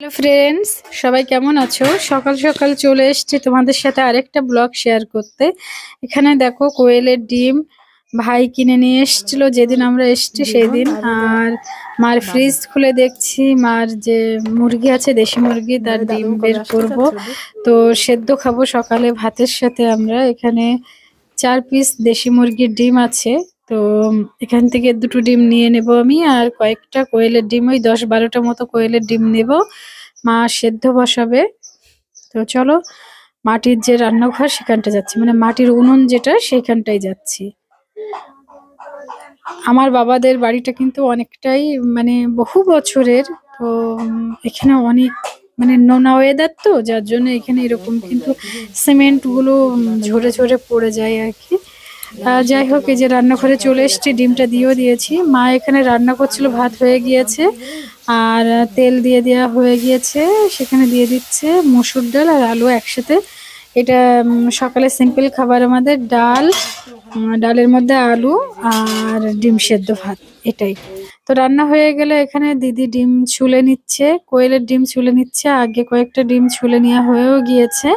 Hello friends, সবাই কেমন আছো? সকাল সকাল চলে এসেছি তোমাদের সাথে আরেকটা ব্লগ শেয়ার করতে। এখানে দেখো কোয়েলের ডিম ভাই কিনে নিয়ে এসেছিল যেদিন আমরা এসেছি সেই দিন। আর মার ফ্রিজ খুলে দেখছি মার যে মুরগি আছে, দেশি মুরগি, তার ডিম বের করব। তো সেদ্ধ খাবো সকালে ভাতের সাথে। আমরা এখানে 4 পিস দেশি মুরগির ডিম আছে। তো এখান থেকে দুটো ডিম নিয়ে নেব আমি, আর কয়েকটা কোয়েলের ডিম, ওই 10-12টা মতো কোয়েলের ডিম নেব। মা সেদ্ধ বসাবে। তো চলো, মাটির যে রান্নাঘর সেখানটা যাচ্ছি, মানে মাটির উনুন যেটা সেখানটাই যাচ্ছি। আমার বাবাদের বাড়িটা কিন্তু অনেকটাই মানে বহু বছরের। তো এখানে অনেক মানে নোনা ওয়েদার, তো যার জন্য এখানে এরকম কিন্তু সিমেন্ট গুলো ঝরে ঝরে পড়ে যায় আর কি। যাই হোক, এই যে রান্নাঘরে চলে এসেছি, ডিমটা দিয়েও দিয়েছি। মা এখানে রান্না করছিল, ভাত হয়ে গিয়েছে আর তেল দিয়ে দেওয়া হয়ে গিয়েছে। সেখানে দিয়ে দিচ্ছে মসুর ডাল আর আলু একসাথে। এটা সকালে সিম্পল খাবার আমাদের, ডাল, ডালের মধ্যে আলু আর ডিম সেদ্ধ ভাত, এটাই। তো রান্না হয়ে গেলে এখানে দিদি ডিম ছুলে নিচ্ছে, কোয়েলের ডিম ছুলে নিচ্ছে। আগে কয়েকটা ডিম ছুলে নেওয়া হয়েও গিয়েছে।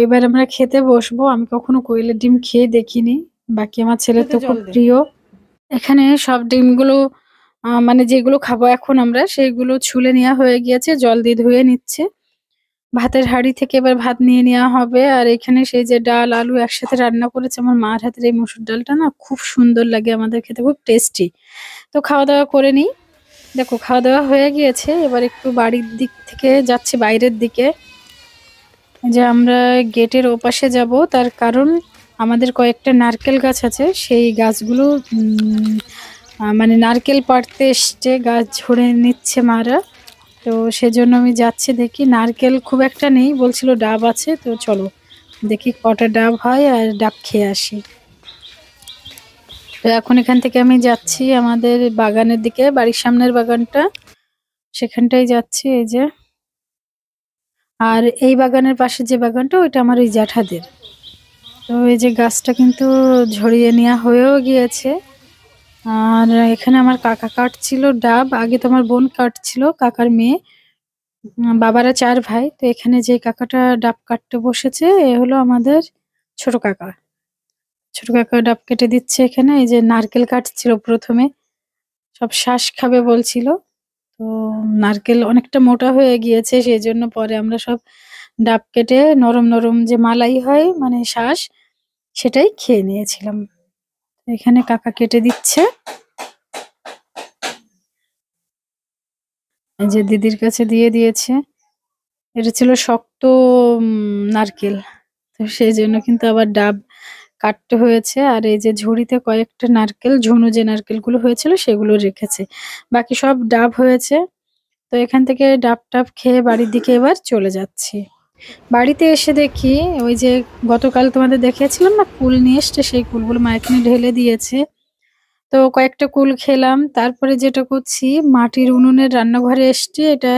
এবার আমরা খেতে বসবো। আমি কখনো কোয়েলের ডিম খেয়ে দেখিনি, বাকি আমার ছেলের তো খুব প্রিয়। এখানে সব ডিমগুলো মানে যেগুলো খাবো এখন আমরা সেইগুলো ছুলে নেওয়া হয়ে গিয়েছে, জল দিয়ে ধুয়ে নিচ্ছে। ভাতের হাঁড়ি থেকে এবার ভাত নিয়ে নেওয়া হবে। আর এখানে সেই যে ডাল আলু একসাথে রান্না করেছে আমার মার হাতের, এই মসুর ডালটা না খুব সুন্দর লাগে আমাদের খেতে, খুব টেস্টি। তো খাওয়া দাওয়া করে নিই। দেখো খাওয়া দাওয়া হয়ে গিয়েছে, এবার একটু বাড়ির দিক থেকে যাচ্ছি বাইরের দিকে। যে আমরা গেটের ওপাশে যাব, তার কারণ আমাদের কয়েকটা নারকেল গাছ আছে, সেই গাছগুলো মানে নারকেল পাড়তে এসছে, গাছ ঝরে নিচ্ছে মারা। তো সেজন্য আমি যাচ্ছি, দেখি নারকেল খুব একটা নেই, বলছিল ডাব আছে। তো চলো দেখি কটা ডাব হয় আর ডাব খেয়ে আসি। তো এখন এখান থেকে আমি যাচ্ছি আমাদের বাগানের দিকে, বাড়ির সামনের বাগানটা, সেখানটাই যাচ্ছি। এই যে, আর এই বাগানের পাশে যে বাগানটা ওইটা আমার ওই জ্যাঠাদের। তো এই যে গাছটা কিন্তু ঝরিয়ে নেওয়া হয়েও গিয়েছে। আর এখানে আমার কাকা কাটছিল ডাব, আগে তো আমার বোন কাটছিল, কাকার মেয়ে। বাবারা 4 ভাই। তো এখানে যে কাকাটা ডাব কাটতে বসেছে এ হলো আমাদের ছোট কাকা। ছোট কাকা ডাব কেটে দিচ্ছে এখানে। এই যে নারকেল কাটছিল প্রথমে, সব শ্বাস খাবে বলছিল। তো নারকেল অনেকটা মোটা হয়ে গিয়েছে, সেই জন্য পরে আমরা সব ডাব কেটে নরম নরম যে মালাই হয় মানে শ্বাস, সেটাই খেয়ে নিয়েছিলাম। এখানে কাকা কেটে দিচ্ছে। এই যে দিদির কাছে দিয়ে দিয়েছে। এটা ছিল শক্ত নারকেল, তো সেই জন্য কিন্তু আবার ডাব কাটতে হয়েছে। আর এই যে ঝুড়িতে কয়েকটা নারকেল, ঝুনু যে নারকেলগুলো হয়েছিল সেগুলো রেখেছে, বাকি সব ডাব হয়েছে। তো এখান থেকে ডাব টাব খেয়ে বাড়ির দিকে এবার চলে যাচ্ছি। বাড়িতে এসে দেখি ওই যে গতকাল তোমাদের দেখিয়েছিলাম না কুল নিয়ে এসছে, সেই কুলগুলো মা এখানে ঢেলে দিয়েছে। তো কয়েকটা কুল খেলাম। তারপরে যেটা করছি, মাটির উনুনের রান্নাঘরে এসছি। এটা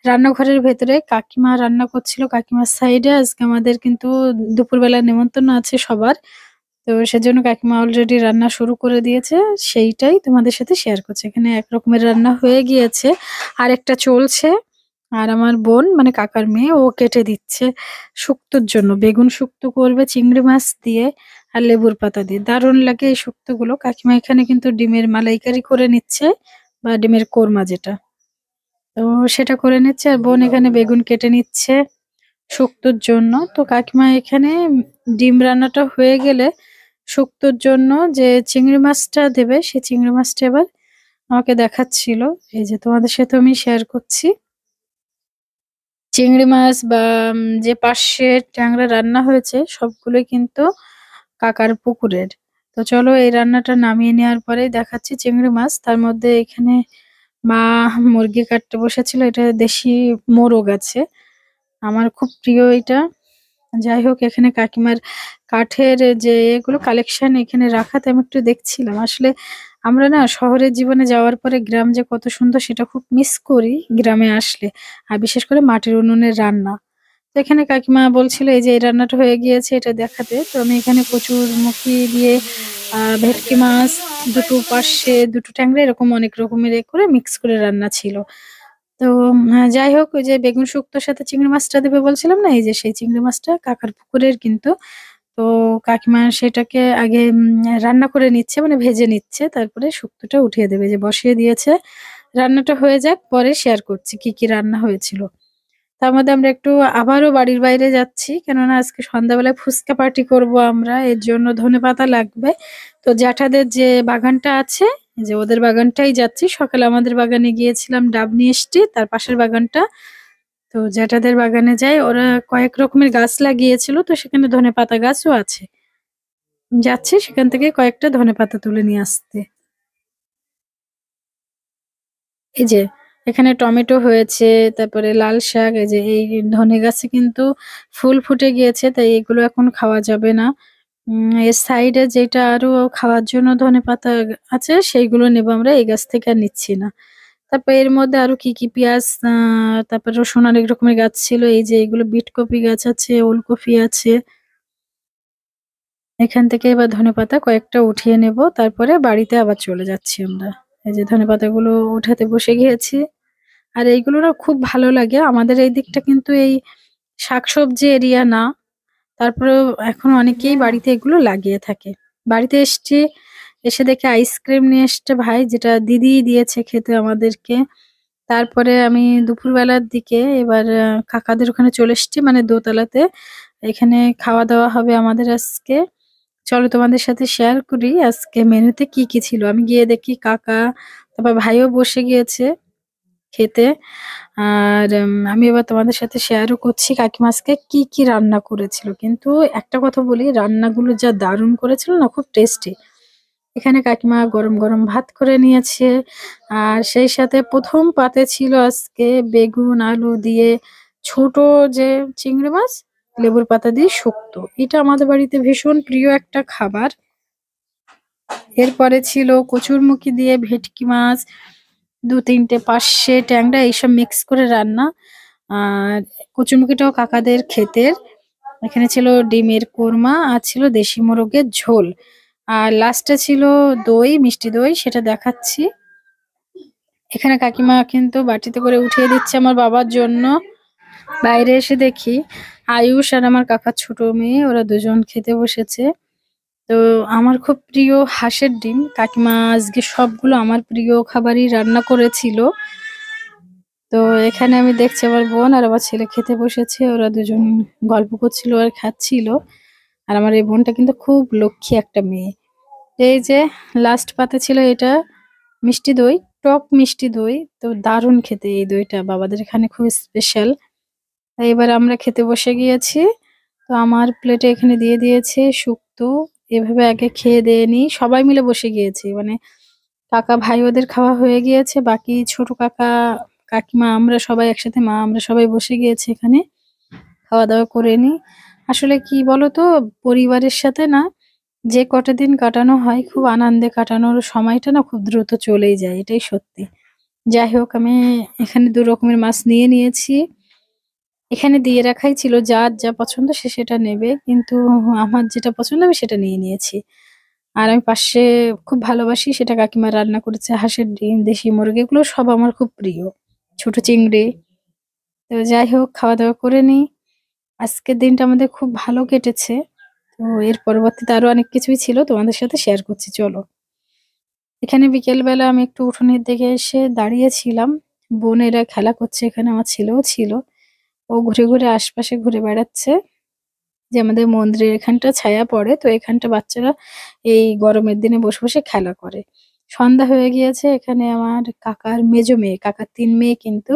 রান্নাঘরের ভেতরে কাকিমা রান্না করছিল, কাকিমার সাইডে। আজকে আমাদের কিন্তু দুপুরবেলা নেমন্তন্ন আছে সবার। তো সেজন্য কাকিমা অলরেডি রান্না শুরু করে দিয়েছে, সেইটাই তোমাদের সাথে শেয়ার করছি। এখানে এক রকমের রান্না হয়ে গিয়েছে, আর একটা চলছে। আর আমার বোন মানে কাকার মেয়ে, ও কেটে দিচ্ছে শুক্তোর জন্য, বেগুন শুক্তো করবে চিংড়ি মাছ দিয়ে আর লেবুর পাতা দিয়ে, দারুণ লাগে এই শুক্তোগুলো। কাকিমা এখানে কিন্তু ডিমের মালাইকারি করে নিচ্ছে, বা ডিমের কোরমা যেটা, তো সেটা করে নিচ্ছে। আর বোন এখানে বেগুন কেটে নিচ্ছে শুক্তোর জন্য। তো কাকিমা এখানে ডিম রান্নাটা হয়ে গেলে শুক্তোর জন্য যে চিংড়ি মাছটা দেবে, সেই চিংড়ি মাছটা এবার আমাকে দেখাচ্ছিল। এই যে তোমাদের সাথে আমি শেয়ার করছি। চিংড়ি মাছ বা যে পার্শে ট্যাংরা রান্না হয়েছে সবগুলোই কিন্তু কাকার পুকুরের। তো চলো এই রান্নাটা নামিয়ে নেওয়ার পরে দেখাচ্ছি চিংড়ি মাছ। তার মধ্যে এখানে মা মুরগি কাটতে বসেছিল, এটা দেশি মোরগ আছে, আমার খুব প্রিয় এটা। যাই হোক, এখানে কাকিমার কাঠের যে এগুলো কালেকশন এখানে রাখাতে আমি একটু দেখছিলাম। আসলে আমরা না শহরের জীবনে যাওয়ার পরে গ্রাম যে কত সুন্দর সেটা খুব মিস করি গ্রামে আসলে, আর বিশেষ করে মাটির উনুনের রান্না। তো এখানে কাকিমা বলছিল এই যে এই রান্নাটা হয়ে গিয়েছে এটা দেখাতে। তো আমি এখানে কচুর মুখি দিয়ে ভেটকি মাছ, দুটো পার্শে, দুটো ট্যাংরা, এরকম অনেক রকমের এ করে মিক্স করে রান্না ছিল। তো যাই হোক ওই যে বেগুন শুক্তোর সাথে চিংড়ি মাছটা দেবে বলছিলাম না? এই যে সেই চিংড়ি মাছটা কাকার পুকুরের কিন্তু। তো কাকিমা সেটাকে আগে রান্না করে নিচ্ছে মানে ভেজে নিচ্ছে। তারপরে শুক্তোটা উঠিয়ে দেবে। যে বসিয়ে দিয়েছে। রান্নাটা হয়ে যাক পরে শেয়ার করছি কি রান্না হয়েছিল। তার মধ্যে আমরা একটু আবারও বাড়ির বাইরে যাচ্ছি। কেননা আজকে সন্ধ্যাবেলায় ফুচকা পার্টি করব আমরা। এর জন্য ধনেপাতা লাগবে। তো জ্যাঠাদের যে বাগানটা আছে, যে ওদের বাগানটাই যাচ্ছি। সকালে আমাদের বাগানে গিয়েছিলাম ডাব নিয়ে এসছি, তার পাশের বাগানটা। তো জ্যাঠাদের বাগানে যাই। ওরা কয়েক রকমের গাছ লাগিয়েছিল। তো সেখানে ধনেপাতা গাছও আছে। যাচ্ছি সেখান থেকে কয়েকটা ধনেপাতা তুলে নিয়ে আসতে। এই যে এখানে টমেটো হয়েছে, তারপরে লাল শাক, এই যে এই ধনে গাছে কিন্তু ফুল ফুটে গিয়েছে, তাই এগুলো এখন খাওয়া যাবে না। এর সাইডে যেটা আরো খাওয়ার জন্য ধনেপাতা আছে সেইগুলো নেবো আমরা, এই গাছ থেকে আর নিচ্ছি না। তারপর এর মধ্যে আরো কি পেঁয়াজ, তারপর রসুন অনেক রকমের গাছ ছিল। এই যে এগুলো বিট কপি গাছ আছে, ওলকপি আছে। এখান থেকে এবার ধনেপাতা কয়েকটা উঠিয়ে নেব। তারপরে বাড়িতে আবার চলে যাচ্ছি আমরা। এই যে ধনেপাতাগুলো উঠাতে বসে গিয়েছি। আর এইগুলো না খুব ভালো লাগে। আমাদের এই দিকটা কিন্তু এই শাকসবজি এরিয়া না। তারপরেও এখন অনেকেই বাড়িতে এগুলো লাগিয়ে থাকে। বাড়িতে এসছি, এসে দেখি আইসক্রিম নিয়ে এসছে ভাই, যেটা দিদি দিয়েছে খেতে আমাদেরকে। তারপরে আমি দুপুরবেলার দিকে এবার কাকাদের ওখানে চলে এসছি মানে দোতলাতে। এখানে খাওয়া-দাওয়া হবে আমাদের আজকে। চলো তোমাদের সাথে শেয়ার করি আজকে মেনুতে কি ছিল। আমি গিয়ে দেখি কাকা, তারপর ভাইও বসে গিয়েছে খেতে। আর আমি এবার তোমাদের সাথে শেয়ারও করছি কাকিমা আজকে কি রান্না করেছিল। কিন্তু একটা কথা বলি, রান্নাগুলো যা দারুণ করেছিল না, খুব টেস্টি। এখানে কাকিমা গরম গরম ভাত করে নিয়েছে। আর সেই সাথে ১ম পাতে ছিল আজকে বেগুন, আলু দিয়ে ছোট যে চিংড়ি মাছ, লেবুর পাতা দিয়ে শুক্তো। এটা আমাদের বাড়িতে ভীষণ প্রিয় একটা খাবার। এরপরে ছিল কচুরমুখী দিয়ে ভেটকি মাছ, ২-৩ টে পার্শে, ট্যাংরা এইসব মিক্স করে রান্না। আর কচুরমুখীটাও কাকাদের ক্ষেতের। এখানে ছিল ডিমের কোরমা আর ছিল দেশি মোরগের ঝোল। আর লাস্টে ছিল দই, মিষ্টি দই, সেটা দেখাচ্ছি। এখানে কাকিমা কিন্তু বাটিতে করে উঠিয়ে দিচ্ছে আমার বাবার জন্য। বাইরে এসে দেখি আয়ুষ আর আমার কাকার ছোট মেয়ে ওরা দুজন খেতে বসেছে। তো আমার খুব প্রিয় হাঁসের ডিম। কাকিমা আজকে সবগুলো আমার প্রিয় খাবারই রান্না করেছিল। তো এখানে আমি দেখছি আমার বোন আর আমার ছেলে খেতে বসেছে। ওরা দুজন গল্প করছিল আর খাচ্ছিল। আর আমার এই বোনটা কিন্তু খুব লক্ষ্মী একটা মেয়ে। এই যে লাস্ট পাতে ছিল এটা মিষ্টি দই, টক মিষ্টি দই। তো দারুণ খেতে এই দইটা, বাবাদের এখানে খুব স্পেশাল। এবার আমরা খেতে বসে গিয়েছি। তো আমার প্লেটে এখানে দিয়ে দিয়েছে শুক্তো। এভাবে আগে খেয়ে দেয়ে নিই। সবাই মিলে বসে গিয়েছি। মানে কাকা ভাই ওদের খাওয়া হয়ে গিয়েছে। বাকি ছোট কাকা, কাকিমা, আমরা সবাই একসাথে, মা আমরা সবাই বসে গিয়েছি এখানে। খাওয়া-দাওয়া করে নিই। আসলে কি বলতো, পরিবারের সাথে না যে কটা দিন কাটানো হয় খুব আনন্দে কাটানোর সময়টা না খুব দ্রুত চলেই যায়। এটাই সত্যি। যাই হোক আমি এখানে ২ রকমের মাছ নিয়ে নিয়েছি। এখানে দিয়ে রাখাই ছিল যার যা পছন্দ সে সেটা নেবে। কিন্তু আমার যেটা পছন্দ আমি সেটা নিয়ে নিয়েছি। আর আমি পাশে খুব ভালোবাসি, সেটা কাকিমা রান্না করেছে হাঁসের ডিম, দেশি মুরগি, এগুলো সব আমার খুব প্রিয়। ছোট চিংড়ি। তো যাই হোক খাওয়া-দাওয়া করে নিই। আজকের দিনটা আমাদের খুব ভালো কেটেছে। তো এর পরবর্তীতে আরো অনেক কিছুই ছিল তোমাদের সাথে শেয়ার করছি চলো। এখানে বিকেলবেলা আমি একটু উঠোনের দিকে এসে দাঁড়িয়েছিলাম। বোনেরা খেলা করছে, এখানে আমার ছেলেও ছিল। ও ঘুরে আশপাশে ঘুরে বেড়াচ্ছে। যে আমাদের মন্দিরের এখানটা ছায়া পড়ে, তো এখানটা বাচ্চারা এই গরমের দিনে বসে খেলা করে। সন্ধ্যা হয়ে গিয়েছে। এখানে আমার কাকার মেজো মেয়ে, কাকার ৩ মেয়ে কিন্তু।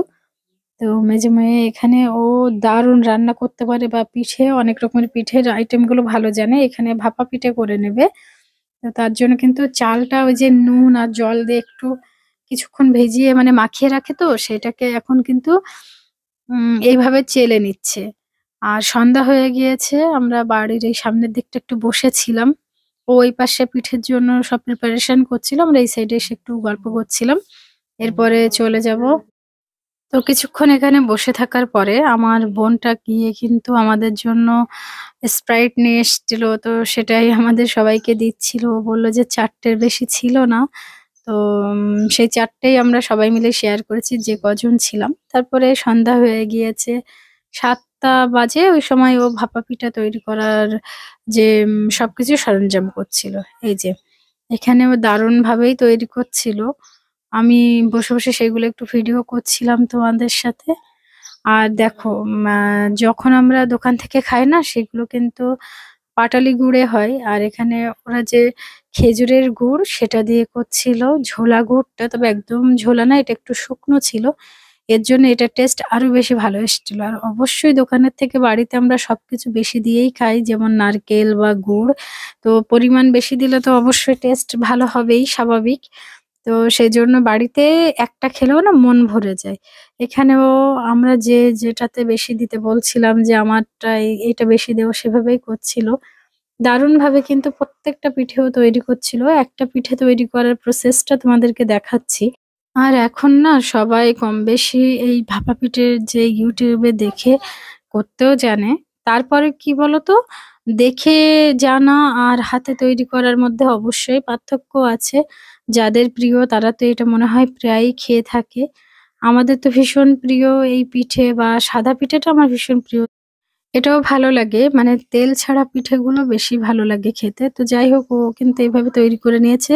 তো মেজো মেয়ে এখানে ও দারুণ রান্না করতে পারে, বা পিঠে, অনেক রকমের পিঠের আইটেম গুলো ভালো জানে। এখানে ভাপা পিঠে করে নেবে। তো তার জন্য কিন্তু চালটা ওই যে নুন আর জল দিয়ে একটু কিছুক্ষণ ভেজিয়ে মানে মাখিয়ে রাখে, তো সেটাকে এখন কিন্তু এইভাবে চেলে নিচ্ছে। আর সন্ধ্যা হয়ে গিয়েছে। আমরা বাড়ির এই সামনের দিকটা একটু বসেছিলাম। ও ওই পাশে পিঠের জন্য সব প্রিপারেশন করছিল। আমরা এই সাইডে এসে একটু গল্প করছিলাম। এরপরে চলে যাব। তো কিছুক্ষণ এখানে বসে থাকার পরে আমার বোনটা গিয়ে কিন্তু আমাদের জন্য স্প্রাইট নিয়ে এসেছিল। তো সেটাই আমাদের সবাইকে দিচ্ছিল। ও বলল যে ৪ টের বেশি ছিল না। তো সেই ৪ টেই আমরা সবাই মিলে শেয়ার করেছি যে কজন ছিলাম। তারপরে সন্ধ্যা হয়ে গিয়েছে। ৭টা বাজে ওই সময় ও ভাপা পিঠা তৈরি করার যে সবকিছু সরঞ্জাম করছিল। এই যে এখানেও দারুণভাবেই তৈরি করছিল। আমি বসে, বসে সেগুলো একটু ভিডিও করছিলাম তোমাদের সাথে। আর দেখো যখন আমরা দোকান থেকে খাই না সেগুলো কিন্তু পাটালি গুড়ে হয়। আর এখানে ওরা যে খেজুরের গুড় সেটা দিয়ে করছিল। ঝোলা গুড়টা তবে একদম ঝোলা না, এটা একটু শুকনো ছিল। এর জন্য এটার টেস্ট আরো বেশি ভালো এসেছিল। আর অবশ্যই দোকানের থেকে বাড়িতে আমরা সবকিছু বেশি দিয়েই খাই, যেমন নারকেল বা গুড়। তো পরিমাণ বেশি দিলে তো অবশ্যই টেস্ট ভালো হবেই, স্বাভাবিক। তো সেজন্য বাড়িতে একটা খেলেও না মন ভরে যায়। এখানেও আমরা যেটাতে বেশি দিতে বলছিলাম যে আমারটা এটা বেশি দেও, সেভাবেই করছিল। দারুণভাবে কিন্তু প্রত্যেকটা পিঠেও তৈরি করছিল। একটা পিঠে তৈরি করার প্রসেসটা তোমাদেরকে দেখাচ্ছি। আর এখন না সবাই কমবেশি এই ভাপা পিঠের যে YouTube এ দেখে করতেও জানে। তারপরে কি বলতো? দেখে জানা আর হাতে তৈরি করার মধ্যে অবশ্যই পার্থক্য আছে। যাদের প্রিয় তারা তো এটা মনে হয় প্রায়ই খেয়ে থাকে। আমাদের তো ভীষণ প্রিয় এই পিঠে, বা সাদা পিঠেটা আমার ভীষণ প্রিয়। এটাও ভালো লাগে। মানে তেল ছাড়া পিঠেগুলো বেশি ভালো লাগে খেতে। তো যাই হোক, ও কিন্তু এভাবে তৈরি করে নিয়েছে।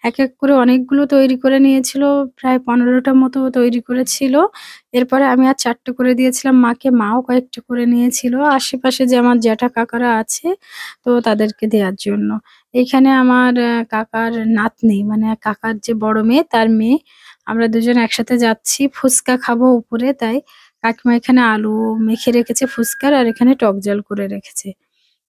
এক করে অনেকগুলো তৈরি করে নিয়েছিল। প্রায় ১৫ টা মতো তৈরি করেছিল। এরপরে আমি আর ৪ টে করে দিয়েছিলাম মাকে। মাও কয়েকটা করে নিয়েছিল। আশেপাশে যে আমার জ্যাঠা কাকারা আছে, তো তাদেরকে দেয়ার জন্য। এইখানে আমার কাকার নাতনি, মানে কাকার যে বড় মেয়ে তার মেয়ে। আমরা দুজন একসাথে যাচ্ছি। ফুচকা খাবো উপরে, তাই কাকিমা এখানে আলু মেখে রেখেছে ফুচকার, আর এখানে টক জল করে রেখেছে।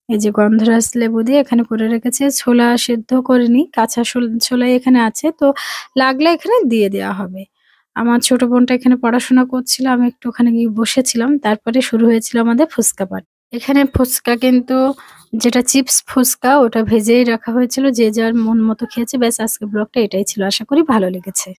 এই যে গন্ধরাজ লেবু দিয়ে এখানে করে রেখেছে। ছোলা সেদ্ধ করিনি, কাঁচা ছোলাই এখানে আছে। তো লাগলে এখানে দিয়ে দেওয়া হবে। আমার ছোট বোনটা এখানে পড়াশোনা করছিল। আমি একটু ওখানে গিয়ে বসেছিলাম। তারপরে শুরু হয়েছিল আমাদের ফুচকা পার্টি। এখানে ফুচকা কিন্তু যেটা চিপস ফুচকা ওটা ভেজেই রাখা হয়েছিল। যে যার মন মতো খেয়েছে। ব্যাস আজকের ব্লগটা এটাই ছিল। আশা করি ভালো লেগেছে।